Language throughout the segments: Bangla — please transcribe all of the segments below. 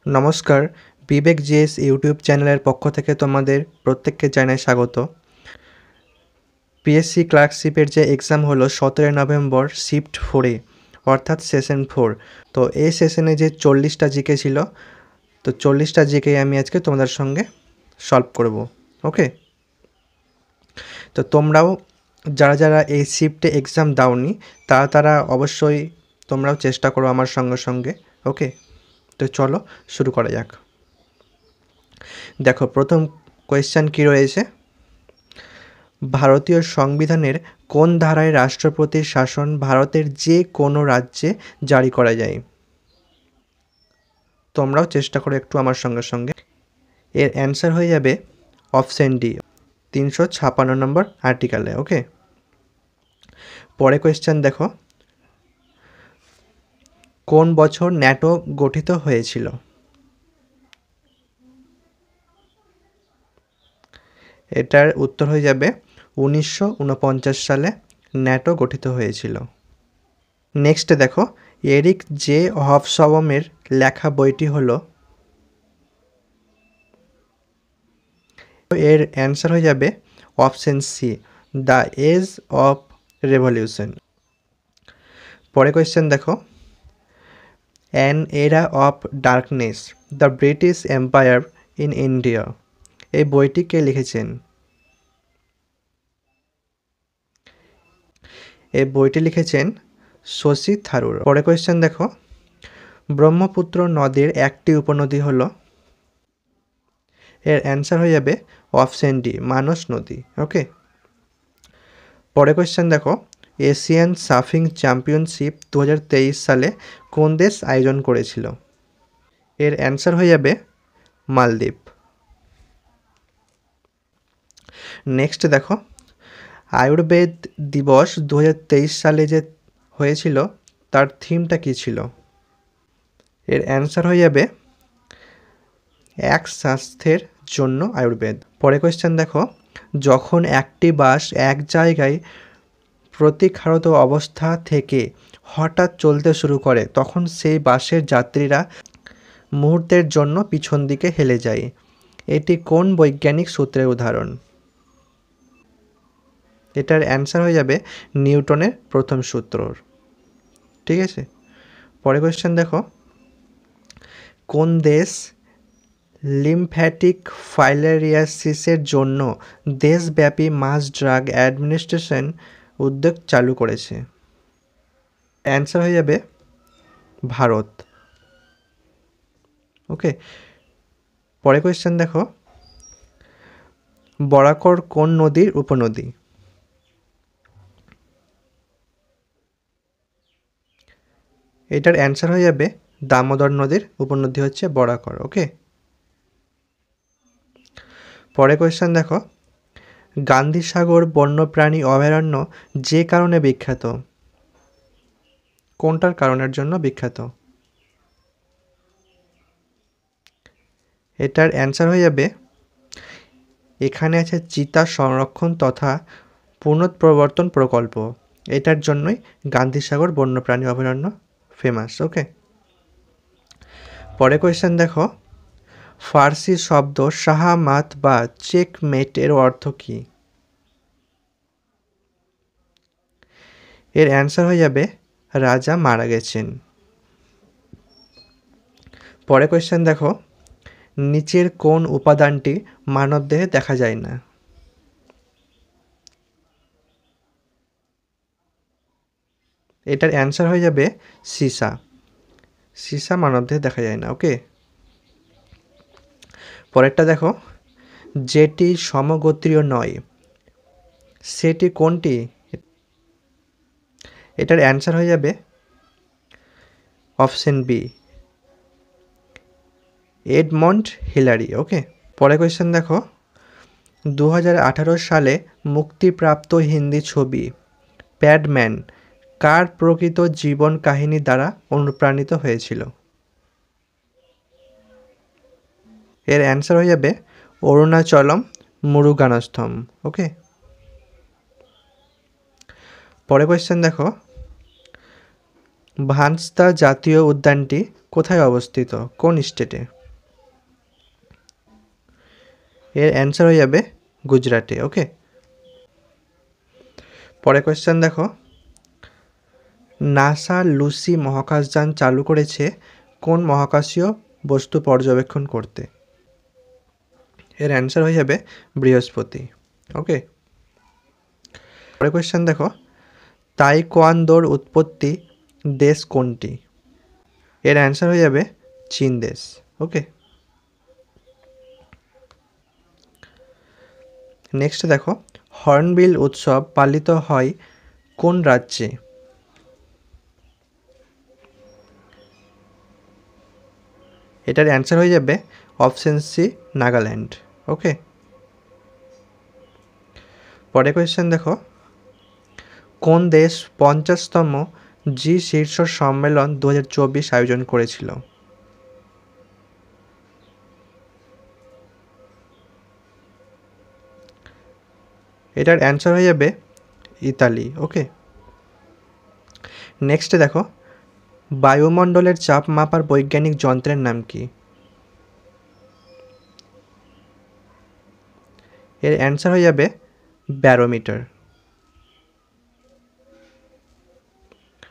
নমস্কার, বিবেক জিএস ইউটিউব চ্যানেলের পক্ষ থেকে তোমাদের প্রত্যেককে জানাই স্বাগত। পিএসসি ক্লার্কশিপের যে এক্সাম হলো 17 নভেম্বর শিফট 4-এ অর্থাৎ সেশন 4। তো এই সেশনে যে 40টা জিকে ছিল, তো 40টা জিকে আমি আজকে তোমাদের সঙ্গে সলভ করব। ওকে, তো তোমরাও যারা যারা এই শিফটে এক্সাম দাওনি তারা অবশ্যই তোমরাও চেষ্টা করো আমার সঙ্গে সঙ্গে। ওকে, তো চলো শুরু করা যাক। দেখো, প্রথম কোয়েশ্চেন কী রয়েছে, ভারতীয় সংবিধানের কোন ধারায় রাষ্ট্রপতির শাসন ভারতের যে কোনো রাজ্যে জারি করা যায়? তোমরাও চেষ্টা করো একটু আমার সঙ্গে সঙ্গে। এর অ্যান্সার হয়ে যাবে অপশন ডি, 356 নম্বর আর্টিকেলে। ওকে, পরে কোয়েশ্চেন দেখো, কোন বছর ন্যাটো গঠিত হয়েছিল? এটার উত্তর হয়ে যাবে 1949 সালে ন্যাটো গঠিত হয়েছিল। নেক্সট দেখো, এরিক জে হবসবমের লেখা বইটি হলো, এর অ্যান্সার হয়ে যাবে option C, the age of revolution. পরে কোয়েশ্চেন দেখো, an era of darkness, the British empire in India, এই বইটি কে লিখেছেন? এই বইটি লিখেছেন শশী থারুর। পরে কোয়েশ্চেন দেখো, ব্রহ্মপুত্র নদীর একটি উপনদী হলো, এর অ্যান্সার হয়ে যাবে অপশন ডি, মানস নদী। ওকে, পরে কোয়েশ্চেন দেখো, এশিয়ান সার্ফিং চ্যাম্পিয়নশিপ 2023 সালে কোন দেশ আয়োজন করেছিল? এর অ্যান্সার হয়ে যাবে মালদ্বীপ। নেক্সট দেখো, আয়ুর্বেদ দিবস 2023 সালে যে হয়েছিল তার থিমটা কী ছিল? এর অ্যান্সার হয়ে যাবে এক স্বাস্থ্যের জন্য আয়ুর্বেদ। পরে কোয়েশ্চেন দেখো, যখন একটি বাস এক জায়গায় প্রতিক্ষারত অবস্থা থেকে হঠাৎ চলতে শুরু করে তখন সেই বাসের যাত্রীরা মুহূর্তের জন্য পিছন দিকে হেলে যায়। এটি কোন বৈজ্ঞানিক সূত্রের উদাহরণ? এটার অ্যান্সার হয়ে যাবে নিউটনের প্রথম সূত্র। ঠিক আছে, পরে কোয়েশ্চেন দেখো, কোন দেশ লিম্ফ্যাটিক ফাইলেরিয়াসিসের জন্য দেশব্যাপী মাস ড্রাগ অ্যাডমিনিস্ট্রেশন উদ্যোগ চালু করেছে? অ্যান্সার হয়ে যাবে ভারত। ওকে, পরে কোয়েশ্চেন দেখো, বরাকর কোন নদীর উপনদী? এটার অ্যান্সার হয়ে যাবে দামোদর নদীর উপনদী হচ্ছে বরাকর। ওকে, পরে কোয়েশ্চেন দেখো, গান্ধীসাগর বন্যপ্রাণী অভয়ারণ্য যে কারণে বিখ্যাত, কোনটার কারণের জন্য বিখ্যাত? এটার অ্যান্সার হয়ে যাবে, এখানে আছে চিতা সংরক্ষণ তথা পুনঃপ্রবর্তন প্রকল্প, এটার জন্যই গান্ধীসাগর বন্যপ্রাণী অভয়ারণ্য ফেমাস। ওকে, পরে কোয়েশ্চেন দেখো, ফার্সি শব্দ শাহমাত বা চেকমেট এর অর্থ কী? এর অ্যান্সার হয়ে যাবে রাজা মারা গেছেন। পরে কোয়েশ্চেন দেখো, নিচের কোন উপাদানটি মানবদেহে দেখা যায় না? এটার অ্যান্সার হয়ে যাবে সীসা। সীসা মানবদেহে দেখা যায় না। ওকে, পরেরটা দেখো, যেটি সমগোত্রীয় নয় সেটি কোনটি? এটার অ্যান্সার হয়ে যাবে অপশন বি, এডমন্ড হিলারি। ওকে, পরে কোয়েশ্চেন দেখো, 2018 সালে মুক্তিপ্রাপ্ত হিন্দি ছবি প্যাডম্যান কার প্রকৃত জীবন কাহিনী দ্বারা অনুপ্রাণিত হয়েছিল? এর অ্যান্সার হয়ে যাবে অরুণাচলম মুরুগানস্থম। ওকে, পরে কোয়েশ্চেন দেখো, ভানসদা জাতীয় উদ্যানটি কোথায় অবস্থিত, কোন স্টেটে? এর অ্যান্সার হয়ে যাবে গুজরাটে। ওকে, পরে কোয়েশ্চেন দেখো, নাসা লুসি মহাকাশযান চালু করেছে কোন মহাকাশীয় বস্তু পর্যবেক্ষণ করতে? এর অ্যান্সার হয়ে যাবে বৃহস্পতি। ওকে, পরে কোয়েশ্চেন দেখো, তাইকোয়ান্দোর উৎপত্তি দেশ কোনটি? এর অ্যান্সার হয়ে যাবে চীন দেশ। ওকে, নেক্সট দেখো, হর্নবিল উৎসব পালিত হয় কোন রাজ্যে? এটার অ্যান্সার হয়ে যাবে অপশন সি, নাগাল্যান্ড। ওকে, পরে কোয়েশ্চেন দেখো, কোন দেশ 50তম জি শীর্ষ সম্মেলন 2024 আয়োজন করেছিল? এটার অ্যান্সার হয়ে যাবে ইতালি। ওকে, নেক্সট দেখো, বায়ুমণ্ডলের চাপ মাপার বৈজ্ঞানিক যন্ত্রের নাম কি? এর অ্যান্সার হয়ে যাবে ব্যারোমিটার।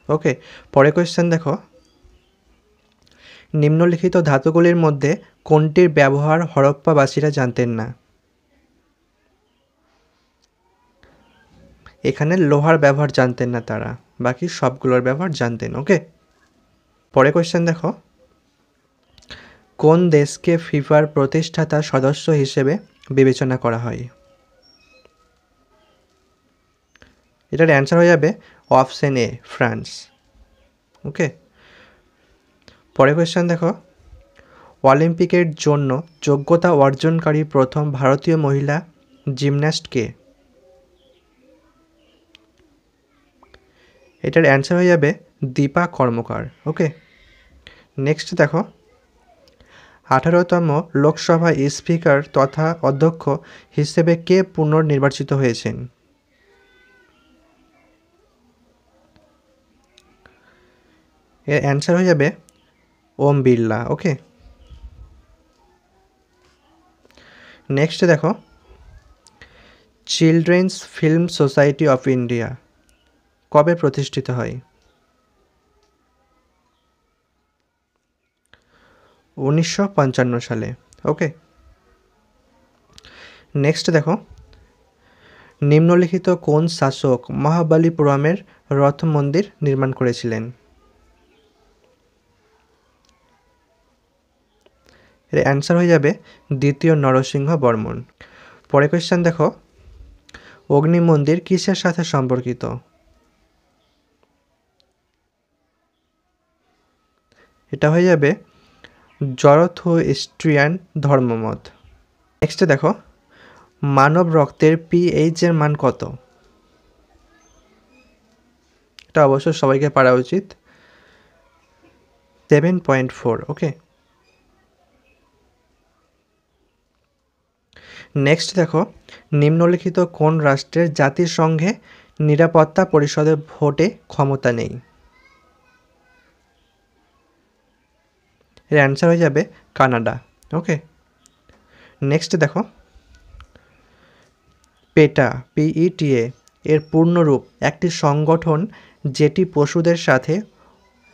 ওকে, পরে কোয়েশ্চেন দেখো, নিম্নলিখিত ধাতুগুলির মধ্যে কোনটির ব্যবহার হরপ্পাবাসীরা জানতেন না? এখানে লোহার ব্যবহার জানতেন না তারা, বাকি সবগুলোর ব্যবহার জানতেন। ওকে, পরে কোয়েশ্চেন দেখো, কোন দেশকে ফিফার প্রতিষ্ঠাতা সদস্য হিসেবে বিবেচনা করা হয়? এটার অ্যান্সার হয়ে যাবে অপশন এ, ফ্রান্স। ওকে, পরে কোয়েশ্চেন দেখো, অলিম্পিকের জন্য যোগ্যতা অর্জনকারী প্রথম ভারতীয় মহিলা জিমন্যাস্ট কে? এটার অ্যান্সার হয়ে যাবে দীপা কর্মকার। ওকে, নেক্সট দেখো, 18তম লোকসভা স্পিকার তথা অধ্যক্ষ হিসেবে কে পুনর্নির্বাচিত হয়েছেন? এর অ্যান্সার হয়ে যাবে ওম বিড়লা। ওকে, নেক্সট দেখো, children's film society of India কবে প্রতিষ্ঠিত হয়? 1955 সালে। ওকে, নেক্সট দেখো, নিম্নলিখিত কোন শাসক মহাবালিপুরমের রথ মন্দির নির্মাণ করেছিলেন? এর অ্যান্সার হয়ে যাবে দ্বিতীয় নরসিংহ বর্মন। পরে কোয়েশ্চেন দেখো, অগ্নি মন্দির কিসের সাথে সম্পর্কিত? এটা হয়ে যাবে জরথুস্ট্রিয়ান ধর্মমত। নেক্সট দেখো, মানব রক্তের পিএইচ এর মান কত? এটা অবশ্য সবাইকে পারা উচিত, 7.4। ওকে, নেক্সট দেখো, নিম্নলিখিত কোন রাষ্ট্রের জাতিসংঘে নিরাপত্তা পরিষদের ভোটে ক্ষমতা নেই? এর অ্যান্সার হয়ে যাবে কানাডা। ওকে, নেক্সট দেখো, পেটা, PETA এর পূর্ণরূপ একটি সংগঠন যেটি পশুদের সাথে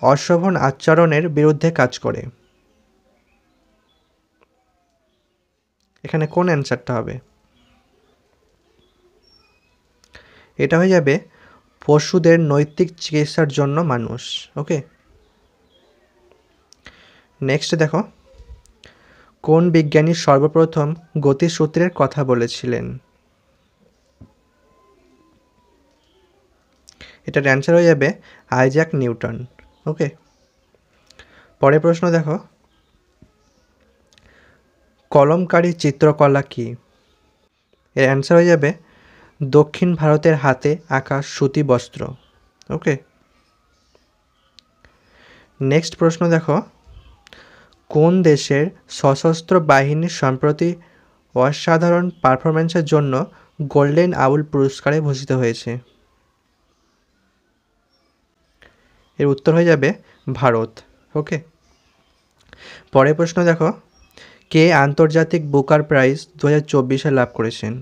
অশোভন আচরণের বিরুদ্ধে কাজ করে। এখানে কোন অ্যান্সারটা হবে? এটা হয়ে যাবে পশুদের নৈতিক চিকিৎসার জন্য মানুষ। ওকে, নেক্সট দেখো, কোন বিজ্ঞানী সর্বপ্রথম গতিসূত্রের কথা বলেছিলেন? এটার অ্যান্সার হয়ে যাবে আইজ্যাক নিউটন। ওকে, পরের প্রশ্ন দেখো, কলমকারী চিত্রকলা কি? এর অ্যান্সার হয়ে যাবে দক্ষিণ ভারতের হাতে আঁকা সুতি বস্ত্র। ওকে, নেক্সট প্রশ্ন দেখো, কোন দেশের সশস্ত্র বাহিনী সম্প্রতি অসাধারণ পারফরম্যান্সের জন্য গোল্ডেন আউল পুরস্কারে ভূষিত হয়েছে? এর উত্তর হয়ে যাবে ভারত। ওকে, পরের প্রশ্ন দেখো, কে আন্তর্জাতিক বুকার প্রাইজ 2024 লাভ করেছেন?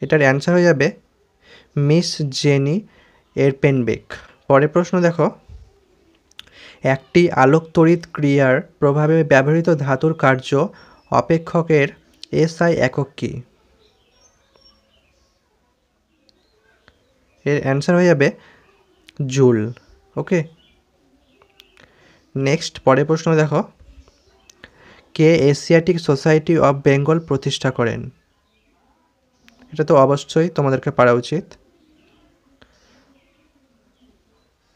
এটার অ্যান্সার হয়ে যাবে মিস জেনি এরপেনবেক। পরের প্রশ্ন দেখো, একটি আলোকতড়িৎ ক্রিয়ার প্রভাবে ব্যবহৃত ধাতুর কার্য অপেক্ষকের এসআই একক কী? এর অ্যান্সার হয়ে যাবে জুল। ওকে, নেক্সট পরের প্রশ্ন দেখো, কে এশিয়াটিক সোসাইটি অফ বেঙ্গল প্রতিষ্ঠা করেন? এটা তো অবশ্যই তোমাদেরকে পারা উচিত।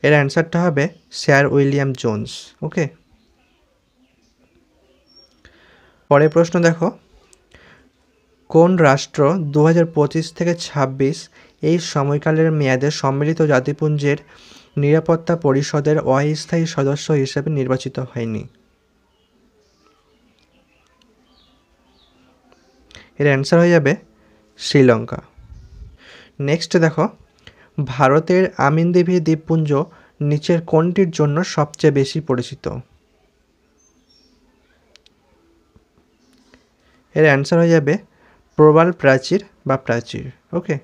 এর অ্যান্সারটা হবে স্যার উইলিয়াম জোন্স। ওকে, পরের প্রশ্ন দেখো, কোন রাষ্ট্র 2025 থেকে 26 এই সময়কালের মেয়াদে সম্মিলিত জাতিপুঞ্জের নিরাপত্তা পরিষদের অস্থায়ী সদস্য হিসেবে নির্বাচিত হয়নি? এর অ্যান্সার হয়ে যাবে শ্রীলঙ্কা। নেক্সট দেখো, ভারতের আমিনদিভি দ্বীপপুঞ্জ নিচের কোনটির জন্য সবচেয়ে বেশি পরিচিত? এর অ্যান্সার হয়ে যাবে প্রবাল প্রাচীর বা প্রাচীর। ওকে,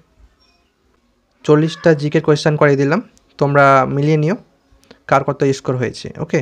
40টা জিকে কোয়েশ্চেন করে দিলাম, তোমরা মিলিয়ে নিও কার কত স্কোর হয়েছে। ওকে।